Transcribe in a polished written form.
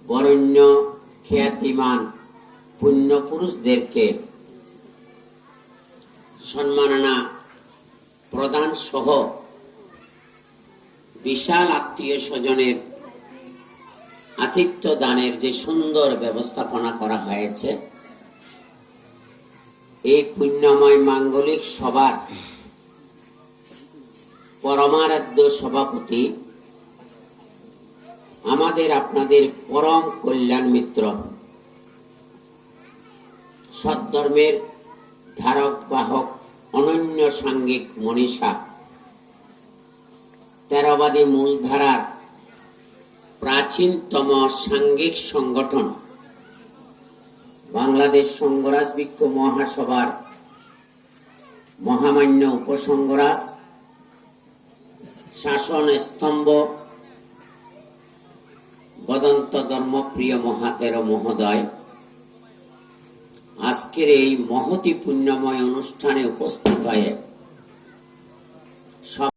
বরেণ্য খ্যাতিমান পুণ্যপুরুষদেরকে সম্মাননা প্রদান সহ বিশাল আত্মীয় স্বজনের আতিথ্য দানের যে সুন্দর ব্যবস্থাপনা করা হয়েছে, এই পুণ্যময় মাঙ্গলিক সভার পরমারাধ্য সভাপতি, আমাদের আপনাদের পরম কল্যাণ মিত্র, সৎধর্মের ধারক বাহক, অনন্য সাঙ্গিক মনীষা, তেরোবাদী মূলধারার প্রাচীনতম সাঙ্গিক সংগঠন বাংলাদেশ সংঘরাজ বৃক্ষ মহাসভার মহামান্য উপসংঘরাজ, শাসন স্তম্ভ, বদন্ত ধর্মপ্রিয় মহাতের মহোদয়, আজকের এই মহতি পুণ্যময় অনুষ্ঠানে উপস্থিত হয়ে